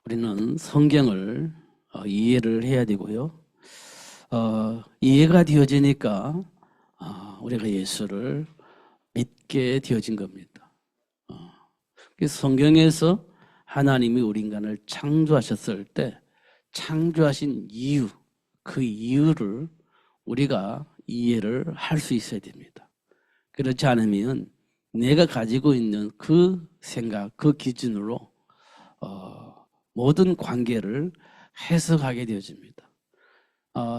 우리는 성경을 이해를 해야 되고요. 이해가 되어지니까 우리가 예수를 믿게 되어진 겁니다. 그래서 성경에서 하나님이 우리 인간을 창조하셨을 때 창조하신 이유, 그 이유를 우리가 이해를 할 수 있어야 됩니다. 그렇지 않으면 내가 가지고 있는 그 생각, 그 기준으로 모든 관계를 해석하게 되어집니다.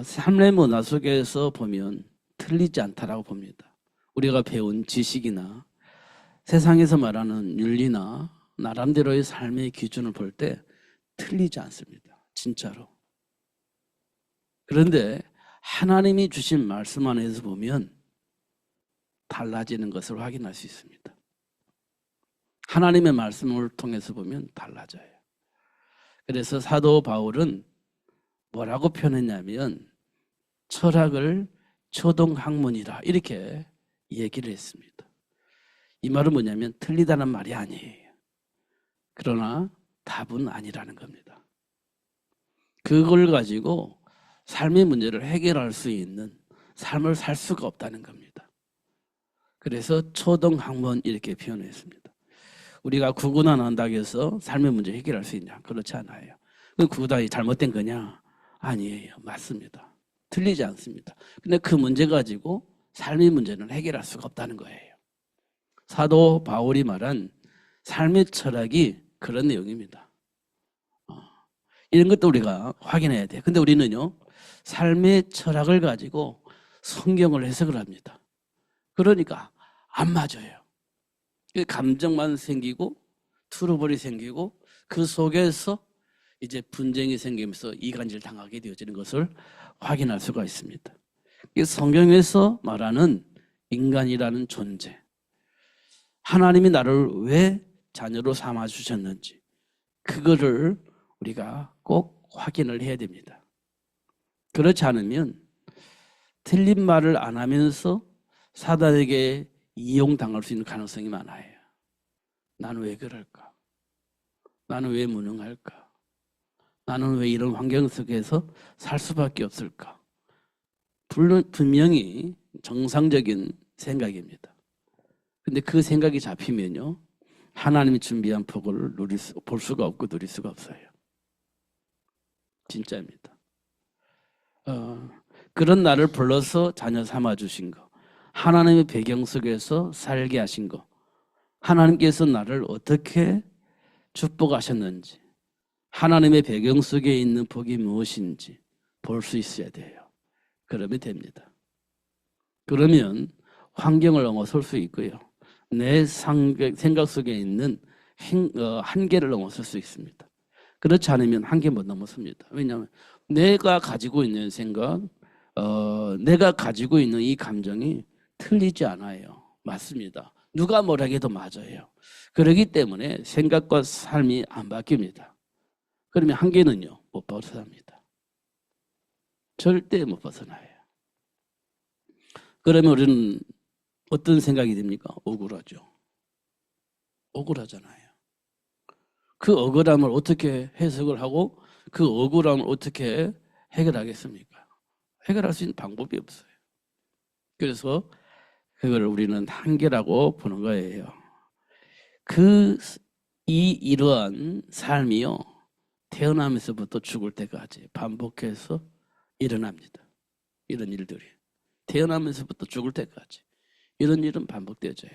삶의 문화 속에서 보면 틀리지 않다라고 봅니다. 우리가 배운 지식이나 세상에서 말하는 윤리나 나름대로의 삶의 기준을 볼 때 틀리지 않습니다. 진짜로. 그런데 하나님이 주신 말씀 안에서 보면 달라지는 것을 확인할 수 있습니다. 하나님의 말씀을 통해서 보면 달라져요. 그래서 사도 바울은 뭐라고 표현했냐면 철학을 초등학문이라 이렇게 얘기를 했습니다. 이 말은 뭐냐면 틀리다는 말이 아니에요. 그러나 답은 아니라는 겁니다. 그걸 가지고 삶의 문제를 해결할 수 있는 삶을 살 수가 없다는 겁니다. 그래서 초등학문 이렇게 표현했습니다. 우리가 구구단 한다고 해서 삶의 문제 해결할 수 있냐? 그렇지 않아요. 그 구구단이 잘못된 거냐? 아니에요. 맞습니다. 틀리지 않습니다. 근데 그 문제 가지고 삶의 문제는 해결할 수가 없다는 거예요. 사도 바울이 말한 삶의 철학이 그런 내용입니다. 이런 것도 우리가 확인해야 돼요. 근데 우리는요, 삶의 철학을 가지고 성경을 해석을 합니다. 그러니까 안 맞아요. 감정만 생기고 트러블이 생기고 그 속에서 이제 분쟁이 생기면서 이간질 당하게 되어지는 것을 확인할 수가 있습니다. 성경에서 말하는 인간이라는 존재, 하나님이 나를 왜 자녀로 삼아 주셨는지 그거를 우리가 꼭 확인을 해야 됩니다. 그렇지 않으면 틀린 말을 안 하면서 사단에게 이용당할 수 있는 가능성이 많아요. 나는 왜 그럴까? 나는 왜 무능할까? 나는 왜 이런 환경 속에서 살 수밖에 없을까? 분명히 정상적인 생각입니다. 근데 그 생각이 잡히면요, 하나님이 준비한 복을 볼 수가 없고 누릴 수가 없어요. 진짜입니다. 그런 나를 불러서 자녀 삼아 주신 거, 하나님의 배경 속에서 살게 하신 거, 하나님께서 나를 어떻게 축복하셨는지, 하나님의 배경 속에 있는 복이 무엇인지 볼 수 있어야 돼요. 그러면 됩니다. 그러면 환경을 넘어설 수 있고요. 내 생각 속에 있는 한계를 넘어설 수 있습니다. 그렇지 않으면 한계 못 넘어섭니다. 왜냐하면 내가 가지고 있는 생각, 내가 가지고 있는 이 감정이 틀리지 않아요. 맞습니다. 누가 뭐라 해도 맞아요. 그렇기 때문에 생각과 삶이 안 바뀝니다. 그러면 한계는요, 못 벗어납니다. 절대 못 벗어나요. 그러면 우리는 어떤 생각이 됩니까? 억울하죠. 억울하잖아요. 그 억울함을 어떻게 해석을 하고 그 억울함을 어떻게 해결하겠습니까? 해결할 수 있는 방법이 없어요. 그래서 그걸 우리는 한계라고 보는 거예요. 이러한 삶이요, 태어나면서부터 죽을 때까지 반복해서 일어납니다. 이런 일들이. 태어나면서부터 죽을 때까지. 이런 일은 반복되어져요.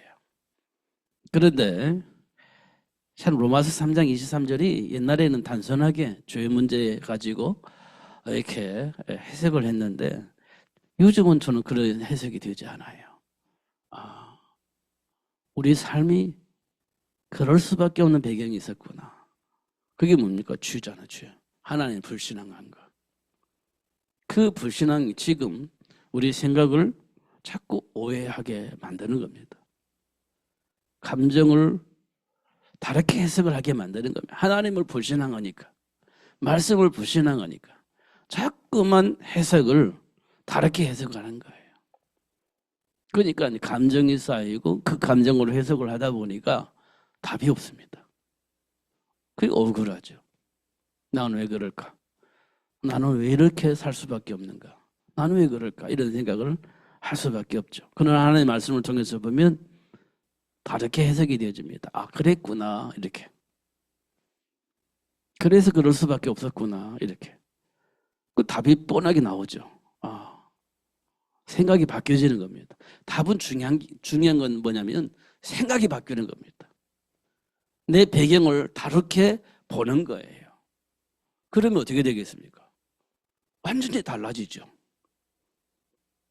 그런데 참 로마서 3장 23절이 옛날에는 단순하게 죄 문제 가지고 이렇게 해석을 했는데 요즘은 저는 그런 해석이 되지 않아요. 우리 삶이 그럴 수밖에 없는 배경이 있었구나. 그게 뭡니까? 죄잖아, 죄. 하나님 불신앙한 거. 그 불신앙이 지금 우리 생각을 자꾸 오해하게 만드는 겁니다. 감정을 다르게 해석을 하게 만드는 겁니다. 하나님을 불신앙하니까, 말씀을 불신앙하니까 자꾸만 해석을 다르게 해석하는 거예요. 그러니까 감정이 쌓이고 그 감정으로 해석을 하다 보니까 답이 없습니다. 그게 억울하죠. 나는 왜 그럴까? 나는 왜 이렇게 살 수밖에 없는가? 나는 왜 그럴까? 이런 생각을 할 수밖에 없죠. 그러나 하나님의 말씀을 통해서 보면 다르게 해석이 되어집니다. 아, 그랬구나. 이렇게. 그래서 그럴 수밖에 없었구나. 이렇게. 그 답이 뻔하게 나오죠. 아, 생각이 바뀌어지는 겁니다. 답은 중요한 건 뭐냐면 생각이 바뀌는 겁니다. 내 배경을 다르게 보는 거예요. 그러면 어떻게 되겠습니까? 완전히 달라지죠.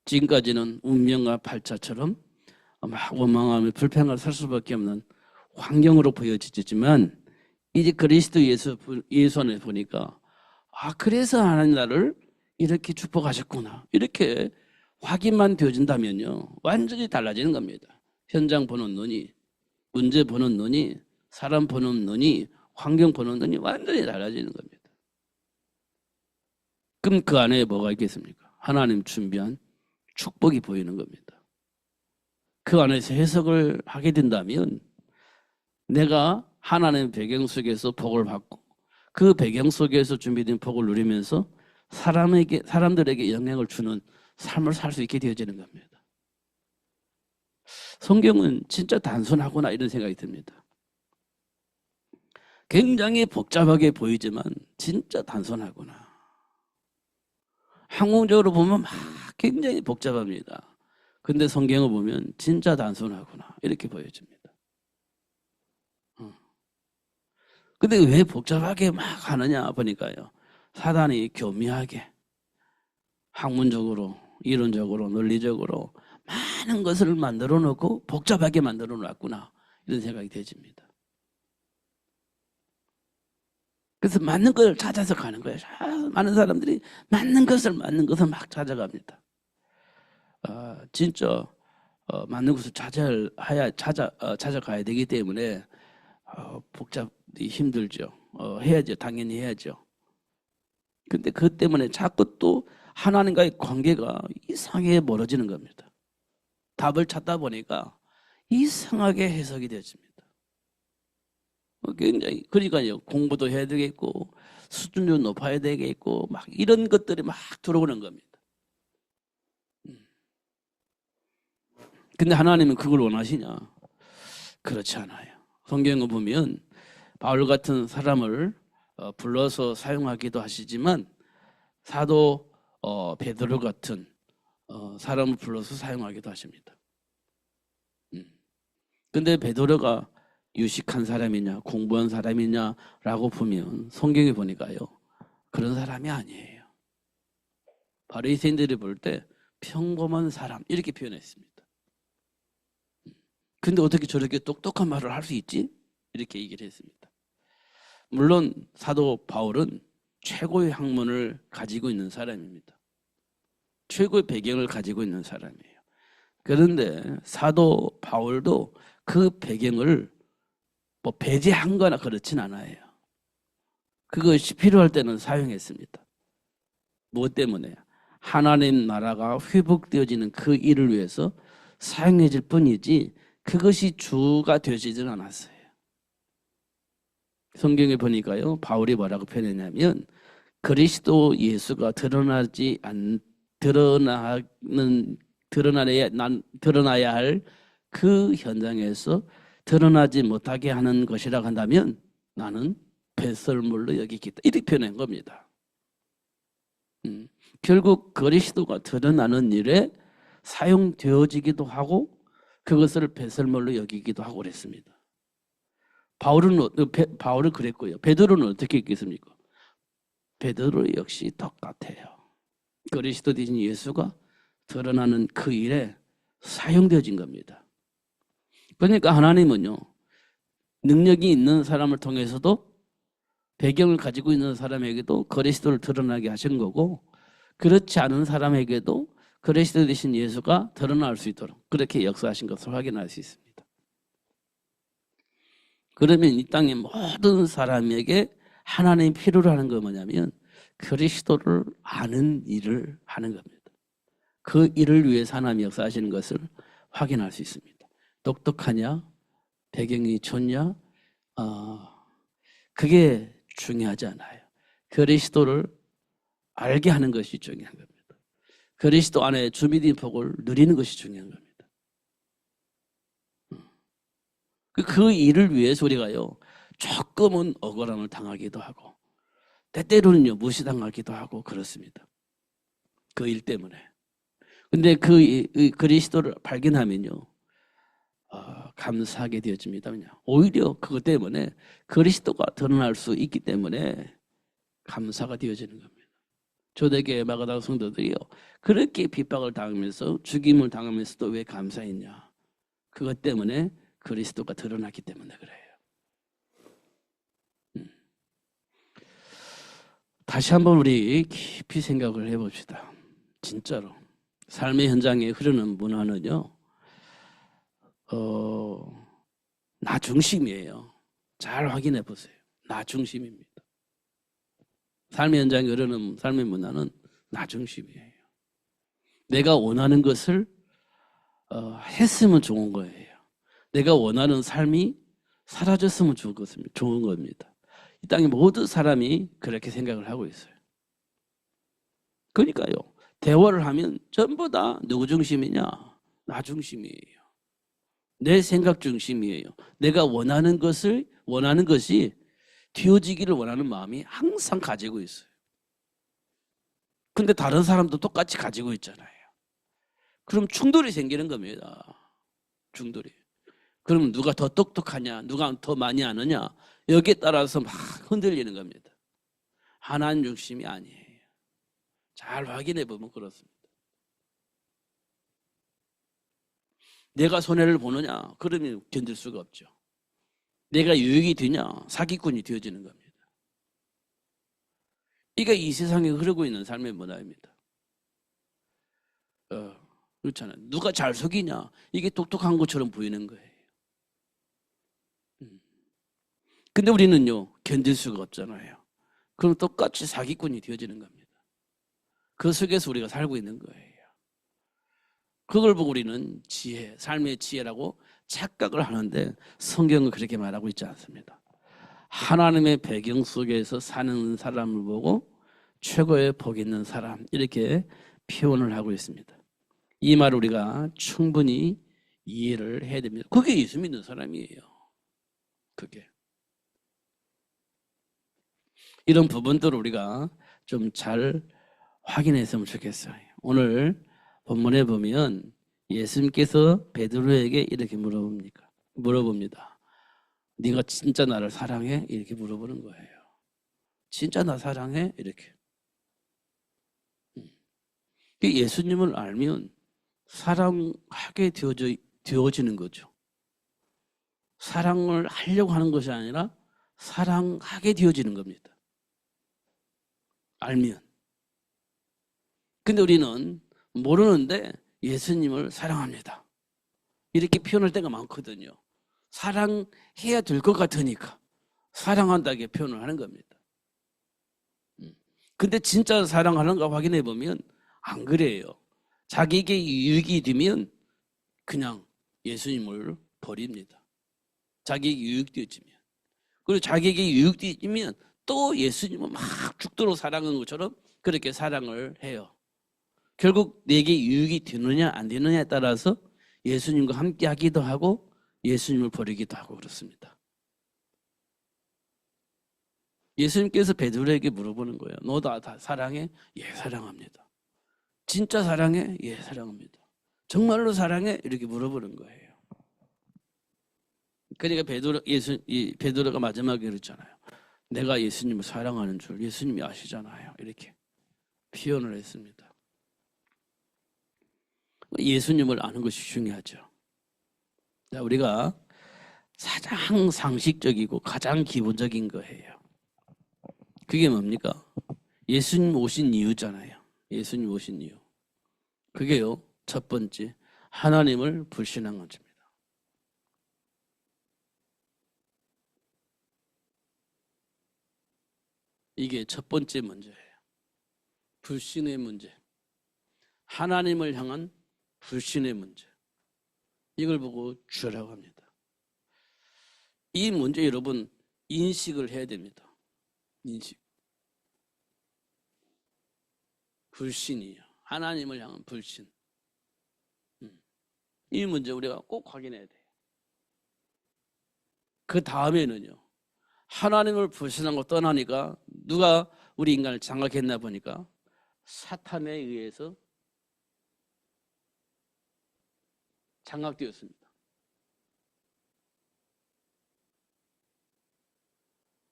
지금까지는 운명과 팔자처럼 막 원망하며 불평을 살 수밖에 없는 환경으로 보여지지만 이제 그리스도 예수 안에 보니까 아, 그래서 하나님 나를 이렇게 축복하셨구나. 이렇게 확인만 되어진다면요. 완전히 달라지는 겁니다. 현장 보는 눈이, 문제 보는 눈이, 사람 보는 눈이, 환경 보는 눈이 완전히 달라지는 겁니다. 그럼 그 안에 뭐가 있겠습니까? 하나님 준비한 축복이 보이는 겁니다. 그 안에서 해석을 하게 된다면 내가 하나님의 배경 속에서 복을 받고 그 배경 속에서 준비된 복을 누리면서 사람들에게 영향을 주는 삶을 살 수 있게 되어지는 겁니다. 성경은 진짜 단순하구나 이런 생각이 듭니다. 굉장히 복잡하게 보이지만 진짜 단순하구나. 학문적으로 보면 막 굉장히 복잡합니다. 근데 성경을 보면 진짜 단순하구나 이렇게 보여집니다. 근데 왜 복잡하게 막 하느냐 보니까요. 사단이 교묘하게 학문적으로 이론적으로 논리적으로 많은 것을 만들어 놓고 복잡하게 만들어 놨구나 이런 생각이 되집니다. 그래서 맞는 걸 찾아서 가는 거예요. 많은 사람들이 맞는 것을 막 찾아갑니다. 진짜 맞는 것을 찾아가야 되기 때문에 복잡이 힘들죠. 해야죠. 당연히 해야죠. 근데 그것 때문에 자꾸 또 하나님과의 관계가 이상하게 멀어지는 겁니다. 답을 찾다 보니까 이상하게 해석이 되어집니다. 굉장히 그러니까요. 공부도 해야 되겠고 수준도 높아야 되겠고 막 이런 것들이 막 들어오는 겁니다. 근데 하나님은 그걸 원하시냐? 그렇지 않아요. 성경을 보면 바울 같은 사람을 불러서 사용하기도 하시지만 사도 베드로 같은 사람을 불러서 사용하기도 하십니다. 근데 베드로가 유식한 사람이냐 공부한 사람이냐라고 보면 성경에 보니까요. 그런 사람이 아니에요. 바리새인들이 볼 때 평범한 사람 이렇게 표현했습니다. 근데 어떻게 저렇게 똑똑한 말을 할 수 있지? 이렇게 얘기를 했습니다. 물론 사도 바울은 최고의 학문을 가지고 있는 사람입니다. 최고의 배경을 가지고 있는 사람이에요. 그런데 사도 바울도 그 배경을 뭐 배제한 거나 그렇진 않아요. 그것이 필요할 때는 사용했습니다. 무엇 때문에? 하나님 나라가 회복되어지는 그 일을 위해서 사용해질 뿐이지 그것이 주가 되지는 않았어요. 성경에 보니까요. 바울이 뭐라고 표현했냐면 그리스도 예수가 드러나야 할 그 현장에서 드러나지 못하게 하는 것이라고 한다면 나는 배설물로 여기겠다. 이렇게 표현한 겁니다. 결국 그리스도가 드러나는 일에 사용되어지기도 하고 그것을 배설물로 여기기도 하고 그랬습니다. 바울은 그랬고요. 베드로는 어떻게 했겠습니까? 베드로 역시 똑같아요. 그리스도 되신 예수가 드러나는 그 일에 사용되어진 겁니다. 그러니까 하나님은요. 능력이 있는 사람을 통해서도 배경을 가지고 있는 사람에게도 그리스도를 드러나게 하신 거고 그렇지 않은 사람에게도 그리스도 되신 예수가 드러날 수 있도록 그렇게 역사하신 것을 확인할 수 있습니다. 그러면 이 땅의 모든 사람에게 하나님이 필요로 하는 건 뭐냐면 그리스도를 아는 일을 하는 겁니다. 그 일을 위해서 하나님이 역사하시는 것을 확인할 수 있습니다. 똑똑하냐? 배경이 좋냐? 그게 중요하지 않아요. 그리스도를 알게 하는 것이 중요한 겁니다. 그리스도 안에 주민의 복을 누리는 것이 중요한 겁니다. 그 일을 위해서 우리가요, 조금은 억울함을 당하기도 하고, 때때로는요, 무시당하기도 하고, 그렇습니다. 그 일 때문에. 근데 그리스도를 발견하면요, 감사하게 되어집니다. 오히려 그것 때문에 그리스도가 드러날 수 있기 때문에 감사가 되어지는 겁니다. 초대교회 마가다나 성도들이요, 그렇게 핍박을 당하면서 죽임을 당하면서도 왜 감사했냐? 그것 때문에 그리스도가 드러났기 때문에 그래요. 다시 한번 우리 깊이 생각을 해봅시다. 진짜로 삶의 현장에 흐르는 문화는요, 나 중심이에요. 잘 확인해 보세요. 나 중심입니다. 삶의 현장에 흐르는 삶의 문화는 나 중심이에요. 내가 원하는 것을 했으면 좋은 거예요. 내가 원하는 삶이 사라졌으면 좋은 겁니다. 이 땅의 모든 사람이 그렇게 생각을 하고 있어요. 그러니까요, 대화를 하면 전부 다 누구 중심이냐? 나 중심이에요. 내 생각 중심이에요. 내가 원하는 것이 되어지기를 원하는 마음이 항상 가지고 있어요. 근데 다른 사람도 똑같이 가지고 있잖아요. 그럼 충돌이 생기는 겁니다. 충돌이. 그럼 누가 더 똑똑하냐, 누가 더 많이 아느냐, 여기에 따라서 막 흔들리는 겁니다. 하나님 중심이 아니에요. 잘 확인해 보면 그렇습니다. 내가 손해를 보느냐, 그러면 견딜 수가 없죠. 내가 유익이 되냐, 사기꾼이 되어지는 겁니다. 이게 이 세상에 흐르고 있는 삶의 문화입니다. 그렇잖아요. 누가 잘 속이냐, 이게 똑똑한 것처럼 보이는 거예요. 근데 우리는요, 견딜 수가 없잖아요. 그럼 똑같이 사기꾼이 되어지는 겁니다. 그 속에서 우리가 살고 있는 거예요. 그걸 보고 우리는 지혜, 삶의 지혜라고 착각을 하는데 성경은 그렇게 말하고 있지 않습니다. 하나님의 배경 속에서 사는 사람을 보고 최고의 복 있는 사람, 이렇게 표현을 하고 있습니다. 이 말을 우리가 충분히 이해를 해야 됩니다. 그게 예수 믿는 사람이에요. 그게. 이런 부분들을 우리가 좀 잘 확인했으면 좋겠어요. 오늘 본문에 보면 예수님께서 베드로에게 이렇게 물어봅니다. 네가 진짜 나를 사랑해? 이렇게 물어보는 거예요. 진짜 나 사랑해? 이렇게. 예수님을 알면 사랑하게 되어지는 거죠. 사랑을 하려고 하는 것이 아니라 사랑하게 되어지는 겁니다. 알면. 근데 우리는 모르는데 예수님을 사랑합니다. 이렇게 표현할 때가 많거든요. 사랑해야 될 것 같으니까 사랑한다게 표현을 하는 겁니다. 근데 진짜 사랑하는가 확인해 보면 안 그래요. 자기에게 유익이 되면 그냥 예수님을 버립니다. 자기에게 유익되어지면. 그리고 자기에게 유익되어지면 또 예수님을 막 죽도록 사랑하는 것처럼 그렇게 사랑을 해요. 결국 내게 유익이 되느냐 안 되느냐에 따라서 예수님과 함께 하기도 하고 예수님을 버리기도 하고 그렇습니다. 예수님께서 베드로에게 물어보는 거예요. 너 다 사랑해? 예, 사랑합니다. 진짜 사랑해? 예, 사랑합니다. 정말로 사랑해? 이렇게 물어보는 거예요. 그러니까 베드로가 마지막에 그랬잖아요. 내가 예수님을 사랑하는 줄 예수님이 아시잖아요. 이렇게 표현을 했습니다. 예수님을 아는 것이 중요하죠. 우리가 가장 상식적이고 가장 기본적인 거예요. 그게 뭡니까? 예수님 오신 이유잖아요. 예수님 오신 이유. 그게요, 첫 번째, 하나님을 불신한 것입니다. 이게 첫 번째 문제예요. 불신의 문제. 하나님을 향한 불신의 문제. 이걸 보고 죄라고 합니다. 이 문제 여러분 인식을 해야 됩니다. 인식. 불신이에요. 하나님을 향한 불신. 이 문제 우리가 꼭 확인해야 돼요. 그 다음에는요, 하나님을 불신한 거 떠나니까 누가 우리 인간을 장악했나 보니까 사탄에 의해서 장악되었습니다.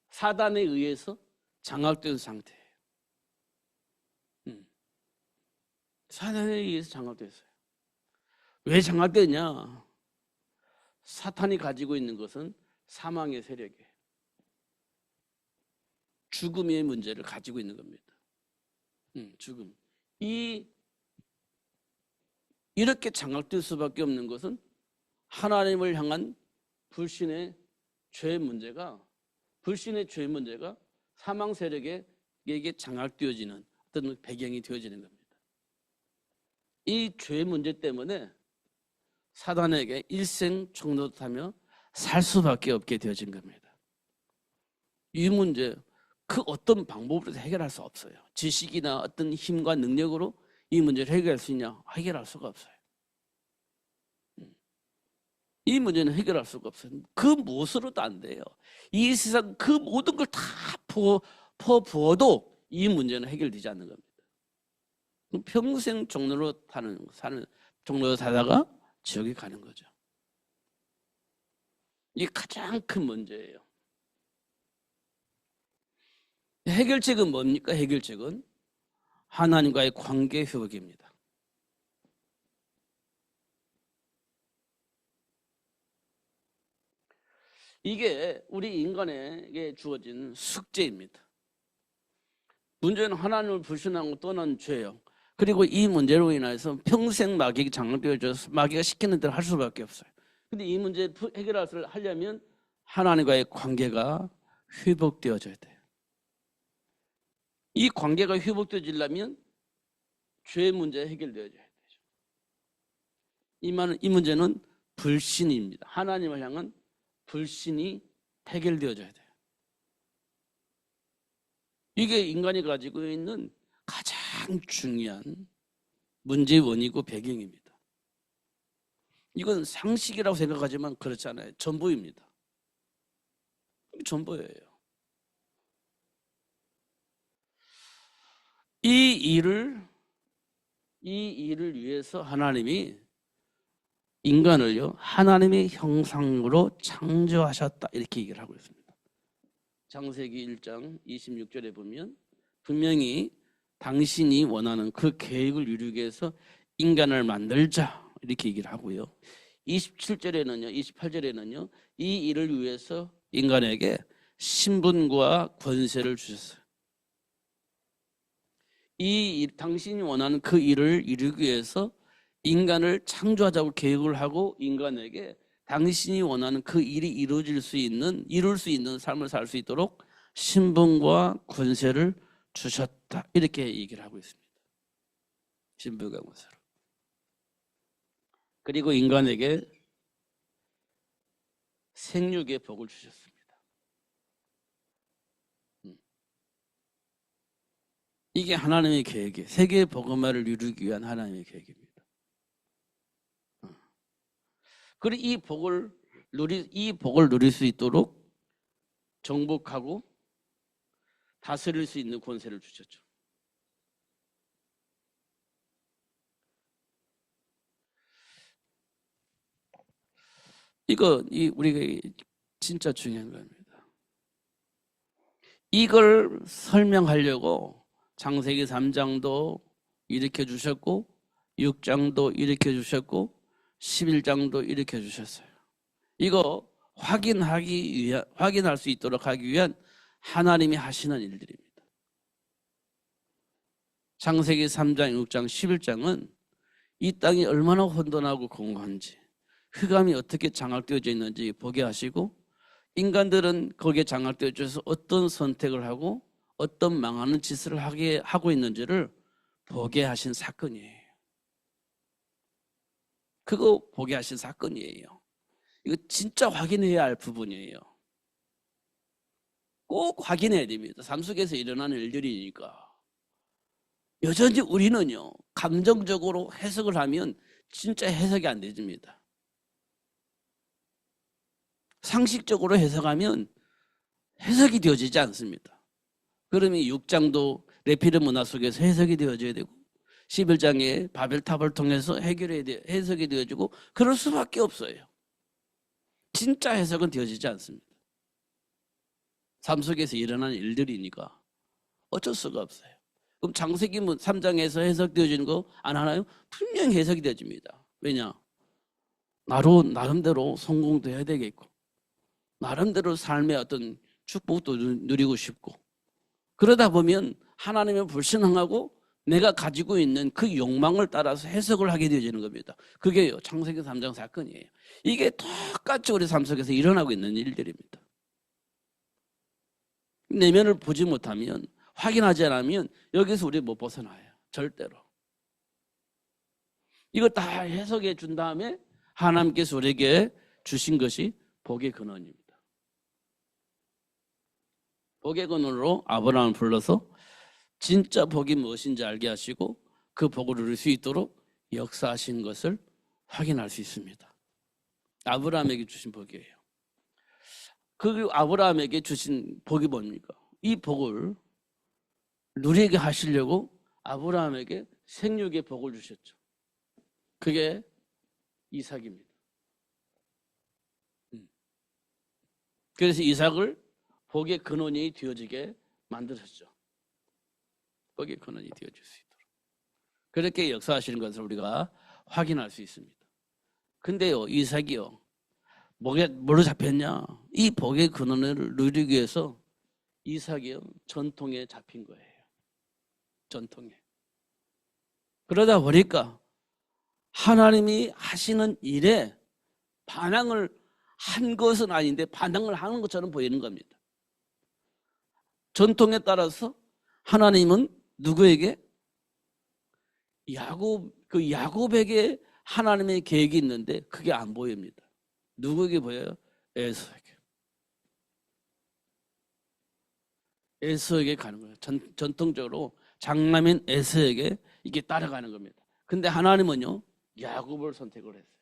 사단에 의해서 장악된 상태예요. 사단에 의해서 장악됐어요. 왜 장악됐냐? 사탄이 가지고 있는 것은 사망의 세력이에요. 죽음의 문제를 가지고 있는 겁니다. 죽음. 이렇게 장악될 수밖에 없는 것은 하나님을 향한 불신의 죄 문제가 사망 세력에게 장악되어지는 어떤 배경이 되어지는 겁니다. 이 죄 문제 때문에 사단에게 일생총노릇하며 살 수밖에 없게 되어진 겁니다. 이 문제 그 어떤 방법으로도 해결할 수 없어요. 지식이나 어떤 힘과 능력으로 이 문제를 해결할 수 있냐? 해결할 수가 없어요. 이 문제는 해결할 수가 없어요. 그 무엇으로도 안 돼요. 이 세상 그 모든 걸 다 퍼부어도 이 문제는 해결되지 않는 겁니다. 평생 종로로 사다가 지옥에 가는 거죠. 이게 가장 큰 문제예요. 해결책은 뭡니까? 해결책은 하나님과의 관계 회복입니다. 이게 우리 인간에게 주어진 숙제입니다. 문제는 하나님을 불신하고 떠난 죄예요. 그리고 이 문제로 인해서 평생 마귀가 장악되어져서 마귀가 시키는 대로 할 수밖에 없어요. 근데 이 문제 해결하려면 하나님과의 관계가 회복되어져야 돼요. 이 관계가 회복되어지려면 죄 문제 해결되어야 되죠. 이 문제는 불신입니다. 하나님을 향한 불신이 해결되어져야 돼요. 이게 인간이 가지고 있는 가장 중요한 문제의 원이고 배경입니다. 이건 상식이라고 생각하지만 그렇지 않아요. 전부입니다. 전부예요. 이 일을 위해서 하나님이 인간을요 하나님의 형상으로 창조하셨다 이렇게 얘기를 하고 있습니다. 창세기 1장 26절에 보면 분명히 당신이 원하는 그 계획을 이루기 위해서 인간을 만들자 이렇게 얘기를 하고요. 28절에는요 이 일을 위해서 인간에게 신분과 권세를 주셨어요. 당신이 원하는 그 일을 이루기 위해서 인간을 창조하자고 계획을 하고 인간에게 당신이 원하는 그 일이 이룰 수 있는 삶을 살 수 있도록 신분과 권세를 주셨다 이렇게 얘기를 하고 있습니다. 신분과 권세를. 그리고 인간에게 생육의 복을 주셨습니다. 이게 하나님의 계획이에요. 세계 복음화를 이루기 위한 하나님의 계획입니다. 그리고 이 복을 누릴 수 있도록 정복하고 다스릴 수 있는 권세를 주셨죠. 우리가 진짜 중요한 겁니다. 이걸 설명하려고 창세기 3장도 일으켜 주셨고 6장도 일으켜 주셨고 11장도 일으켜 주셨어요. 이거 확인할 수 있도록 하기 위한 하나님이 하시는 일들입니다. 창세기 3장, 6장, 11장은 이 땅이 얼마나 혼돈하고 공고한지 흑암이 어떻게 장악되어져 있는지 보게 하시고 인간들은 거기에 장악되어져서 어떤 선택을 하고 어떤 망하는 짓을 하고 있는지를 보게 하신 사건이에요. 그거 보게 하신 사건이에요. 이거 진짜 확인해야 할 부분이에요. 꼭 확인해야 됩니다. 삶 속에서 일어나는 일들이니까. 여전히 우리는요, 감정적으로 해석을 하면 진짜 해석이 안 되집니다. 상식적으로 해석하면 해석이 되어지지 않습니다. 그러면 6장도 레피드 문화 속에서 해석이 되어져야 되고 11장에 바벨탑을 통해서 해석이 되어지고 그럴 수밖에 없어요. 진짜 해석은 되어지지 않습니다. 삶 속에서 일어나는 일들이니까 어쩔 수가 없어요. 그럼 창세기 3장에서 해석되어지는 거 안 하나요? 분명히 해석이 되어집니다. 왜냐? 나름대로 성공도 해야 되겠고 나름대로 삶의 어떤 축복도 누리고 싶고 그러다 보면 하나님을 불신앙하고 내가 가지고 있는 그 욕망을 따라서 해석을 하게 되어지는 겁니다. 그게요, 창세기 3장 사건이에요. 이게 똑같이 우리 삶 속에서 일어나고 있는 일들입니다. 내면을 보지 못하면, 확인하지 않으면 여기서 우리 못 벗어나요. 절대로. 이거 다 해석해 준 다음에 하나님께서 우리에게 주신 것이 복의 근원입니다. 복의 근원으로 아브라함을 불러서 진짜 복이 무엇인지 알게 하시고 그 복을 누릴 수 있도록 역사하신 것을 확인할 수 있습니다. 아브라함에게 주신 복이에요. 그 아브라함에게 주신 복이 뭡니까? 이 복을 누리게 하시려고 아브라함에게 생육의 복을 주셨죠. 그게 이삭입니다. 그래서 이삭을 복의 근원이 되어지게 만드셨죠. 복의 근원이 되어질 수 있도록. 그렇게 역사하시는 것을 우리가 확인할 수 있습니다. 근데요, 이삭이요, 뭐로 잡혔냐? 이 복의 근원을 누리기 위해서 이삭이요, 전통에 잡힌 거예요. 전통에. 그러다 보니까 하나님이 하시는 일에 반항을 한 것은 아닌데 반항을 하는 것처럼 보이는 겁니다. 전통에 따라서 하나님은 누구에게? 야곱에게 하나님의 계획이 있는데 그게 안 보입니다. 누구에게 보여요? 에서에게. 에서에게 가는 거예요. 전통적으로 장남인 에서에게 이게 따라가는 겁니다. 근데 하나님은요, 야곱을 선택을 했어요.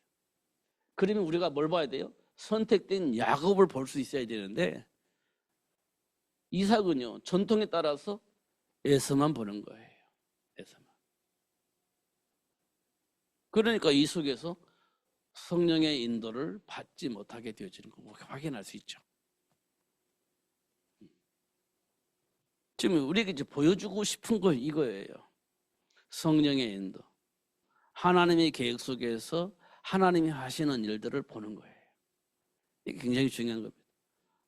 그러면 우리가 뭘 봐야 돼요? 선택된 야곱을 볼 수 있어야 되는데 이삭은요, 전통에 따라서 에서만 보는 거예요. 에서만. 그러니까 이 속에서 성령의 인도를 받지 못하게 되어지는 거 확인할 수 있죠. 지금 우리에게 이제 보여주고 싶은 거 이거예요. 성령의 인도. 하나님의 계획 속에서 하나님이 하시는 일들을 보는 거예요. 이게 굉장히 중요한 겁니다.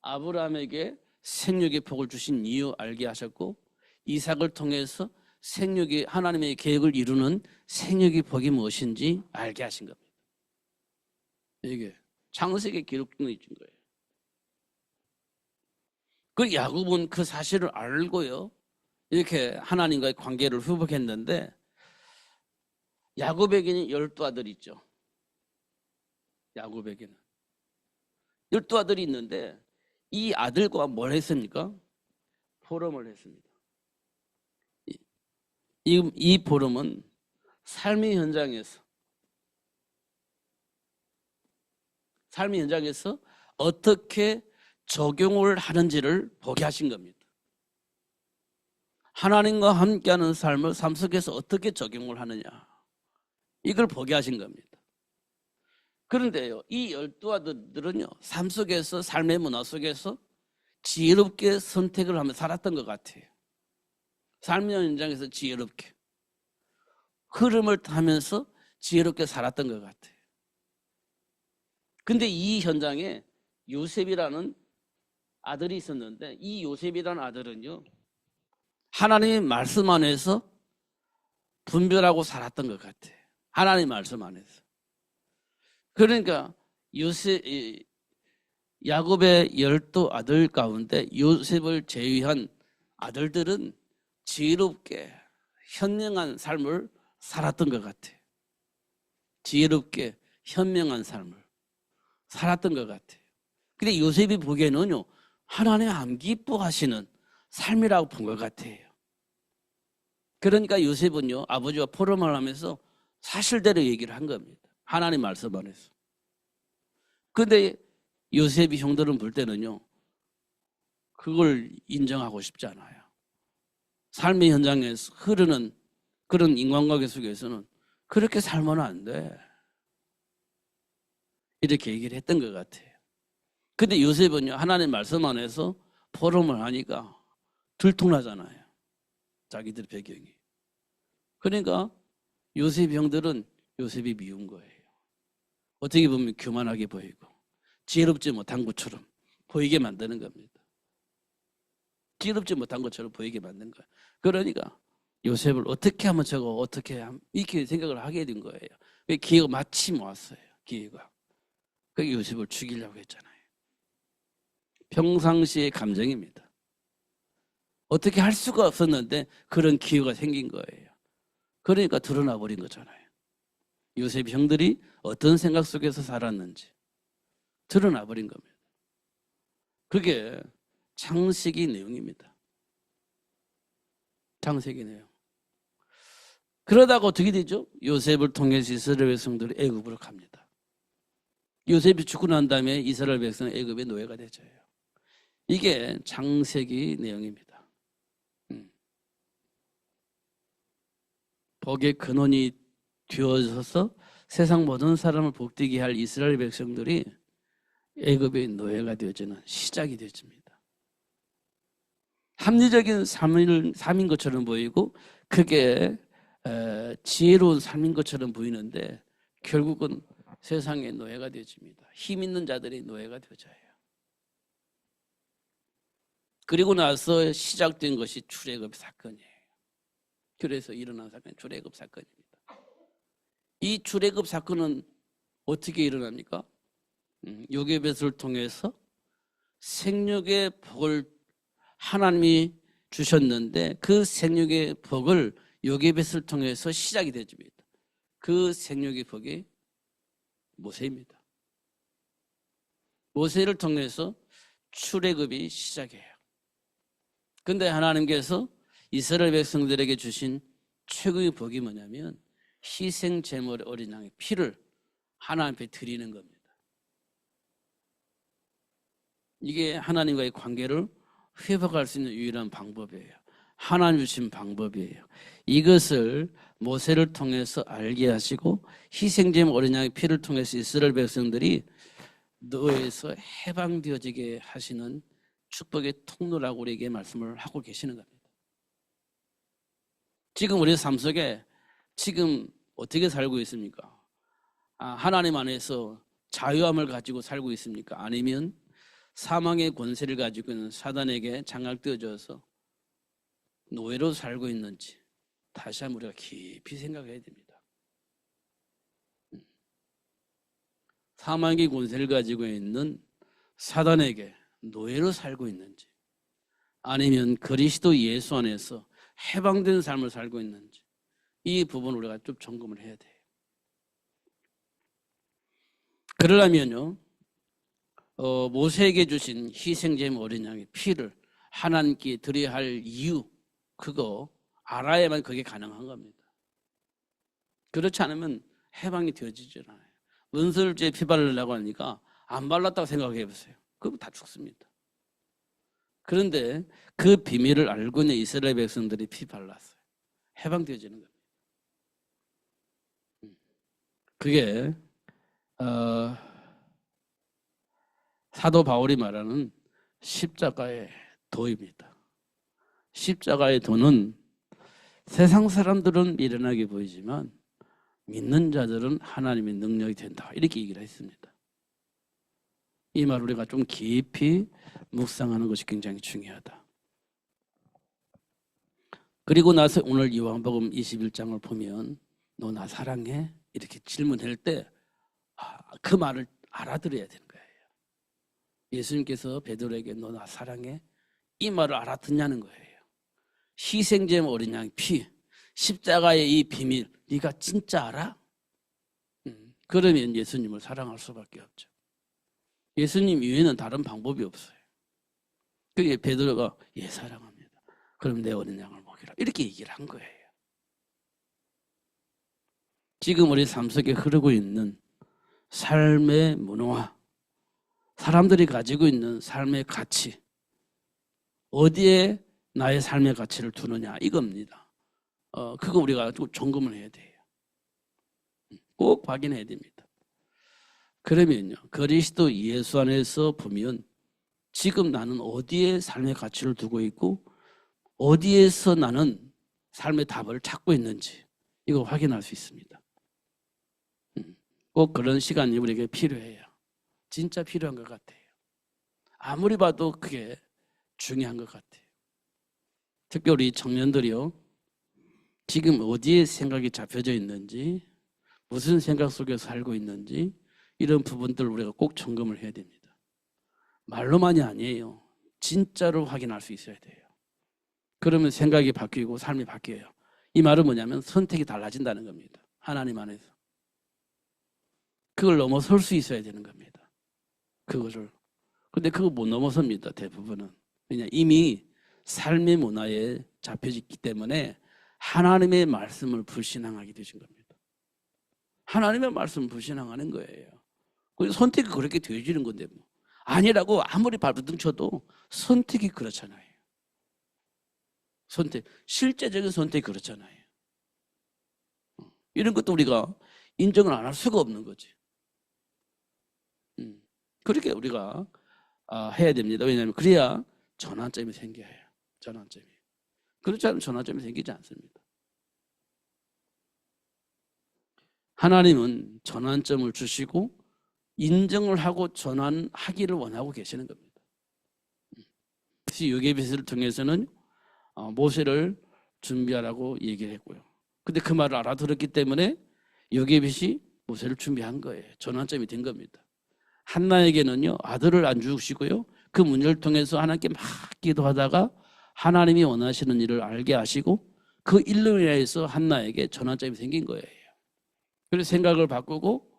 아브라함에게 생육의 복을 주신 이유 알게 하셨고 이삭을 통해서 생육이 하나님의 계획을 이루는 생육의 복이 무엇인지 알게 하신 겁니다. 이게 창세기에 기록되어 있는 거예요. 그 야곱은 그 사실을 알고요, 이렇게 하나님과의 관계를 회복했는데 야곱에게는 12아들이 있죠. 야곱에게는 12아들이 있는데 이 아들과 뭘 했습니까? 포럼을 했습니다. 이 포럼은 삶의 현장에서 어떻게 적용을 하는지를 보게 하신 겁니다. 하나님과 함께하는 삶을 삶 속에서 어떻게 적용을 하느냐, 이걸 보게 하신 겁니다. 그런데요, 이 12아들들은요, 삶 속에서, 삶의 문화 속에서 지혜롭게 선택을 하며 살았던 것 같아요. 삶의 현장에서 지혜롭게 흐름을 타면서 지혜롭게 살았던 것 같아요. 근데 이 현장에 요셉이라는 아들이 있었는데 이 요셉이라는 아들은요, 하나님의 말씀 안에서 분별하고 살았던 것 같아요. 하나님의 말씀 안에서. 그러니까 야곱의 12아들 가운데 요셉을 제외한 아들들은 지혜롭게 현명한 삶을 살았던 것 같아요. 지혜롭게 현명한 삶을 살았던 것 같아요. 근데 요셉이 보기에는요, 하나님 안 기뻐하시는 삶이라고 본 것 같아요. 그러니까 요셉은요, 아버지와 포럼을 하면서 사실대로 얘기를 한 겁니다. 하나님 말씀 안에서. 근데 요셉이 형들은 볼 때는요, 그걸 인정하고 싶지 않아요. 삶의 현장에서 흐르는 그런 인간관계 속에서는 그렇게 살면 안 돼. 이렇게 얘기를 했던 것 같아요. 근데 요셉은요, 하나님 말씀 안에서 포럼을 하니까 들통나잖아요. 자기들 배경이. 그러니까 요셉 형들은 요셉이 미운 거예요. 어떻게 보면 교만하게 보이고 지혜롭지 못한 것처럼 보이게 만드는 겁니다. 지혜롭지 못한 것처럼 보이게 만든 거예요. 그러니까 요셉을 어떻게 하면 저거 어떻게 하면 이렇게 생각을 하게 된 거예요. 기회가 마침 왔어요. 기회가. 그 요셉을 죽이려고 했잖아요. 평상시의 감정입니다. 어떻게 할 수가 없었는데 그런 기회가 생긴 거예요. 그러니까 드러나 버린 거잖아요. 요셉 형들이 어떤 생각 속에서 살았는지 드러나 버린 겁니다. 그게 창세기 내용입니다. 창세기 내용. 그러다가 어떻게 되죠? 요셉을 통해서 이스라엘 백성들이 애굽으로 갑니다. 요셉이 죽고 난 다음에 이스라엘 백성은 애굽의 노예가 되져요. 이게 창세기 내용입니다. 복의 근원이 되어져서 세상 모든 사람을 복되게 할 이스라엘 백성들이 애굽의 노예가 되어지는 시작이 되어집니다. 합리적인 삶인 것처럼 보이고 그게 지혜로운 삶인 것처럼 보이는데 결국은 세상의 노예가 되어집니다. 힘 있는 자들이 노예가 되어져요. 그리고 나서 시작된 것이 출애굽 사건이에요. 그래서 일어난 사건이 출애굽 사건입니다. 이 출애굽 사건은 어떻게 일어납니까? 요게벳을 통해서 생육의 복을 하나님이 주셨는데 그 생육의 복을 요게벳을 통해서 시작이 되집니다. 그 생육의 복이 모세입니다. 모세를 통해서 출애굽이 시작해요. 근데 하나님께서 이스라엘 백성들에게 주신 최고의 복이 뭐냐면 희생 제물 어린 양의 피를 하나님 앞에 드리는 겁니다. 이게 하나님과의 관계를 회복할 수 있는 유일한 방법이에요. 하나님 주신 방법이에요. 이것을 모세를 통해서 알게 하시고 희생 제물 어린 양의 피를 통해서 이스라엘 백성들이 노예에서 해방되어지게 하시는 축복의 통로라고 우리에게 말씀을 하고 계시는 겁니다. 지금 우리 삶 속에 지금 어떻게 살고 있습니까? 하나님 안에서 자유함을 가지고 살고 있습니까? 아니면 사망의 권세를 가지고 있는 사단에게 장악되어져서 노예로 살고 있는지 다시 한번 우리가 깊이 생각해야 됩니다. 사망의 권세를 가지고 있는 사단에게 노예로 살고 있는지 아니면 그리스도 예수 안에서 해방된 삶을 살고 있는지 이 부분을 우리가 좀 점검을 해야 돼요. 그러려면요 모세에게 주신 희생제물 어린 양의 피를 하나님께 드려야 할 이유 그거 알아야만 그게 가능한 겁니다. 그렇지 않으면 해방이 되어지지 않아요. 은설주에 피 바르려고 하니까 안 발랐다고 생각해 보세요. 그럼 다 죽습니다. 그런데 그 비밀을 알고 있는 이스라엘 백성들이 피 발랐어요. 해방되어지는 겁니다. 그게 사도 바울이 말하는 십자가의 도입니다. 십자가의 도는 세상 사람들은 미련하게 보이지만 믿는 자들은 하나님의 능력이 된다. 이렇게 얘기를 했습니다. 이 말을 우리가 좀 깊이 묵상하는 것이 굉장히 중요하다. 그리고 나서 오늘 요한복음 21장을 보면 너 나 사랑해? 이렇게 질문할 때 그 말을 알아들어야 되는 거예요. 예수님께서 베드로에게 너 나 사랑해? 이 말을 알아듣냐는 거예요. 희생제물 어린 양 피, 십자가의 이 비밀 네가 진짜 알아? 그러면 예수님을 사랑할 수밖에 없죠. 예수님 이외에는 다른 방법이 없어요. 그게 베드로가 예 사랑합니다. 그럼 내 어린 양을 먹이라 이렇게 얘기를 한 거예요. 지금 우리 삶 속에 흐르고 있는 삶의 문화, 사람들이 가지고 있는 삶의 가치, 어디에 나의 삶의 가치를 두느냐 이겁니다. 그거 우리가 좀 점검을 해야 돼요. 꼭 확인해야 됩니다. 그러면요, 그리스도 예수 안에서 보면 지금 나는 어디에 삶의 가치를 두고 있고 어디에서 나는 삶의 답을 찾고 있는지 이거 확인할 수 있습니다. 꼭 그런 시간이 우리에게 필요해요. 진짜 필요한 것 같아요. 아무리 봐도 그게 중요한 것 같아요. 특히 우리 청년들이요, 지금 어디에 생각이 잡혀져 있는지, 무슨 생각 속에서 살고 있는지 이런 부분들을 우리가 꼭 점검을 해야 됩니다. 말로만이 아니에요. 진짜로 확인할 수 있어야 돼요. 그러면 생각이 바뀌고 삶이 바뀌어요. 이 말은 뭐냐면 선택이 달라진다는 겁니다. 하나님 안에서. 그걸 넘어설 수 있어야 되는 겁니다. 그거를. 근데 그거 못 넘어섭니다. 대부분은. 왜냐, 이미 삶의 문화에 잡혀있기 때문에 하나님의 말씀을 불신앙하게 되신 겁니다. 하나님의 말씀을 불신앙하는 거예요. 선택이 그렇게 되어지는 건데 뭐. 아니라고 아무리 발버둥 쳐도 선택이 그렇잖아요. 선택, 실제적인 선택이 그렇잖아요. 이런 것도 우리가 인정을 안 할 수가 없는 거지. 그렇게 우리가 해야 됩니다. 왜냐하면 그래야 전환점이 생겨요. 전환점이. 그렇지 않으면 전환점이 생기지 않습니다. 하나님은 전환점을 주시고 인정을 하고 전환하기를 원하고 계시는 겁니다. 그래서 요게벳을 통해서는 모세를 준비하라고 얘기를 했고요. 근데 그 말을 알아들었기 때문에 요게벳이 모세를 준비한 거예요. 전환점이 된 겁니다. 한나에게는요, 아들을 안 주시고요, 그 문제를 통해서 하나님께 막 기도하다가 하나님이 원하시는 일을 알게 하시고 그 일로 인해서 한나에게 전환점이 생긴 거예요. 그래서 생각을 바꾸고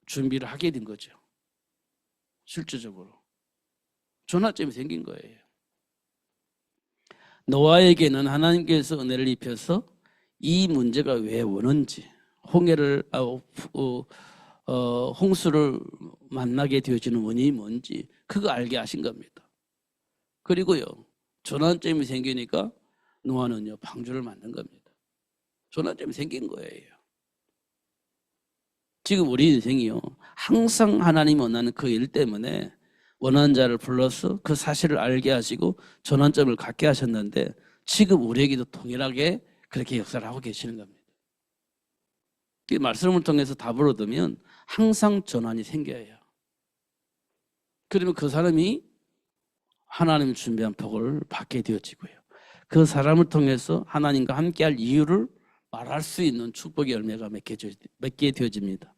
준비를 하게 된 거죠. 실질적으로 전환점이 생긴 거예요. 노아에게는 하나님께서 은혜를 입혀서 이 문제가 왜 오는지, 홍수를 만나게 되어지는 원인이 뭔지 그거 알게 하신 겁니다. 그리고요, 전환점이 생기니까 노아는요, 방주를 만든 겁니다. 전환점이 생긴 거예요. 지금 우리 인생이요, 항상 하나님 원하는 그 일 때문에 원하는 자를 불러서 그 사실을 알게 하시고 전환점을 갖게 하셨는데 지금 우리에게도 동일하게 그렇게 역사를 하고 계시는 겁니다. 이 말씀을 통해서 답을 얻으면 항상 전환이 생겨요. 그러면 그 사람이 하나님이 준비한 복을 받게 되어지고요, 그 사람을 통해서 하나님과 함께할 이유를 말할 수 있는 축복의 열매가 맺게 되어집니다.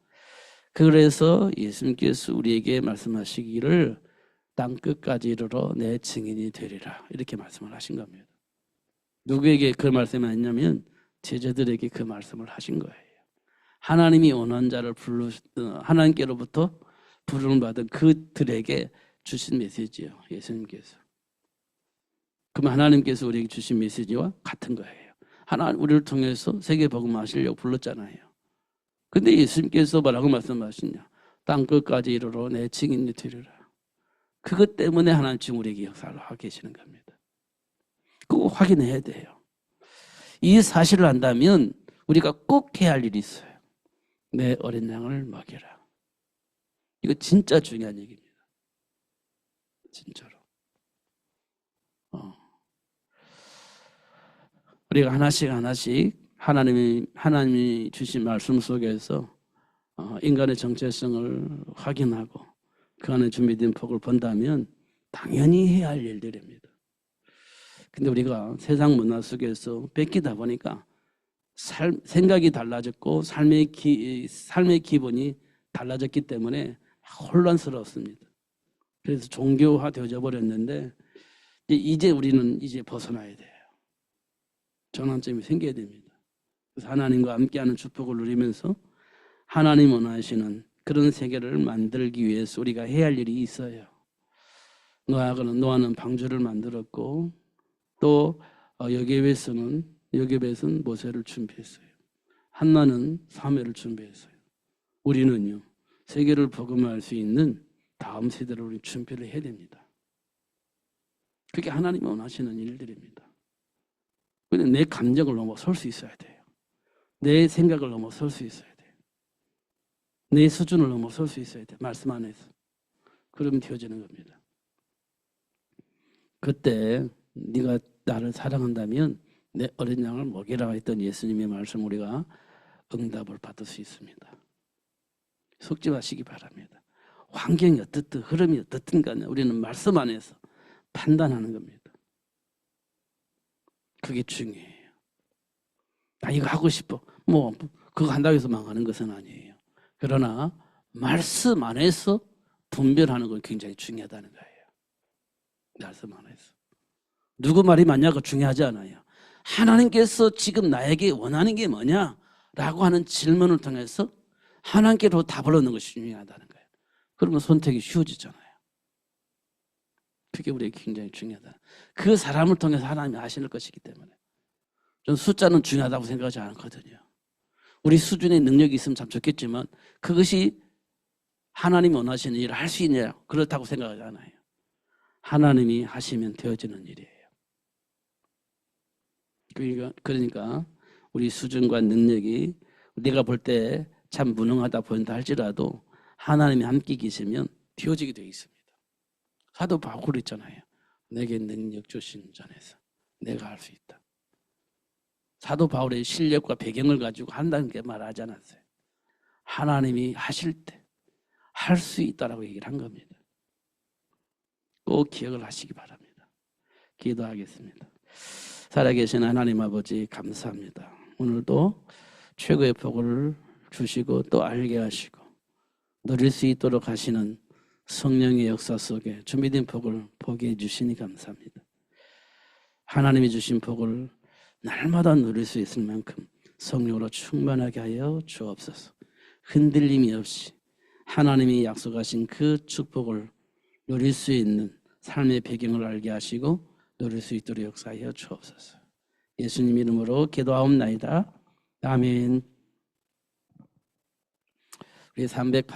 그래서 예수님께서 우리에게 말씀하시기를 땅끝까지 이르러 내 증인이 되리라 이렇게 말씀을 하신 겁니다. 누구에게 그 말씀을 했냐면 제자들에게 그 말씀을 하신 거예요. 하나님이 원하는 자를 하나님께로부터 부름을 받은 그들에게 주신 메시지예요. 예수님께서. 그럼 하나님께서 우리에게 주신 메시지와 같은 거예요. 하나님 우리를 통해서 세계 복음하시려고 불렀잖아요. 근데 예수님께서 뭐라고 말씀하시냐? 땅끝까지 이르러 내 증인이 되리라. 그것 때문에 하나님 지금 우리에게 역사를 하고 계시는 겁니다. 그거 확인해야 돼요. 이 사실을 안다면 우리가 꼭 해야 할 일이 있어요. 내 어린 양을 먹여라. 이거 진짜 중요한 얘기입니다. 진짜로. 우리가 하나씩 하나님이 주신 말씀 속에서 인간의 정체성을 확인하고 그 안에 준비된 복을 본다면 당연히 해야 할 일들입니다. 근데 우리가 세상 문화 속에서 뺏기다 보니까 생각이 달라졌고 삶의 기본이 달라졌기 때문에 혼란스럽습니다. 그래서 종교화 되어져 버렸는데 이제 우리는 이제 벗어나야 돼요. 전환점이 생겨야 됩니다. 그래서 하나님과 함께하는 축복을 누리면서 하나님 원하시는 그런 세계를 만들기 위해서 우리가 해야 할 일이 있어요. 노아는 방주를 만들었고 또 여국벳은 모세를 준비했어요. 한나는 사무엘을 준비했어요. 우리는요, 세계를 복음화할 수 있는 다음 세대를 우리 준비를 해야 됩니다. 그게 하나님이 원하시는 일들입니다. 근데 내 감정을 넘어설 수 있어야 돼요. 내 생각을 넘어설 수 있어야 돼요. 내 수준을 넘어설 수 있어야 돼요. 말씀 안에서. 그러면 되어지는 겁니다. 그때 네가 나를 사랑한다면 내 어린 양을 먹이라 했던 예수님의 말씀 우리가 응답을 받을 수 있습니다. 속지 마시기 바랍니다. 환경이 어떻든 흐름이 어떻든 간에 우리는 말씀 안에서 판단하는 겁니다. 그게 중요해요. 나 이거 하고 싶어. 뭐 그거 한다고 해서 망하는 것은 아니에요. 그러나 말씀 안에서 분별하는 건 굉장히 중요하다는 거예요. 말씀 안에서. 누구 말이 맞냐가 중요하지 않아요. 하나님께서 지금 나에게 원하는 게 뭐냐라고 하는 질문을 통해서 하나님께로 답을 얻는 것이 중요하다는 거예요. 그러면 선택이 쉬워지잖아요. 그게 우리에게 굉장히 중요하다. 그 사람을 통해서 하나님이 하시는 것이기 때문에. 저는 숫자는 중요하다고 생각하지 않거든요. 우리 수준의 능력이 있으면 참 좋겠지만 그것이 하나님이 원하시는 일을 할 수 있냐 그렇다고 생각하지 않아요. 하나님이 하시면 되어지는 일이에요. 그러니까 우리 수준과 능력이 내가 볼 때 참 무능하다 보인다 할지라도 하나님이 함께 계시면 되어지게 되어 있습니다. 사도 바울 있잖아요. 내게 능력 주신 전에서 내가 할 수 있다. 사도 바울의 실력과 배경을 가지고 한다는 게 말하지 않았어요. 하나님이 하실 때 할 수 있다라고 얘기를 한 겁니다. 꼭 기억을 하시기 바랍니다. 기도하겠습니다. 살아계신 하나님 아버지 감사합니다. 오늘도 최고의 복을 주시고 또 알게 하시고 누릴 수 있도록 하시는 성령의 역사 속에 준비된 복을 보게 해주시니 감사합니다. 하나님이 주신 복을 날마다 누릴 수 있을 만큼 성령으로 충만하게 하여 주옵소서. 흔들림이 없이 하나님이 약속하신 그 축복을 누릴 수 있는 삶의 배경을 알게 하시고 누릴 수 있도록 역사하여 주옵소서. 예수님 이름으로 기도하옵나이다. 아멘. 우리 308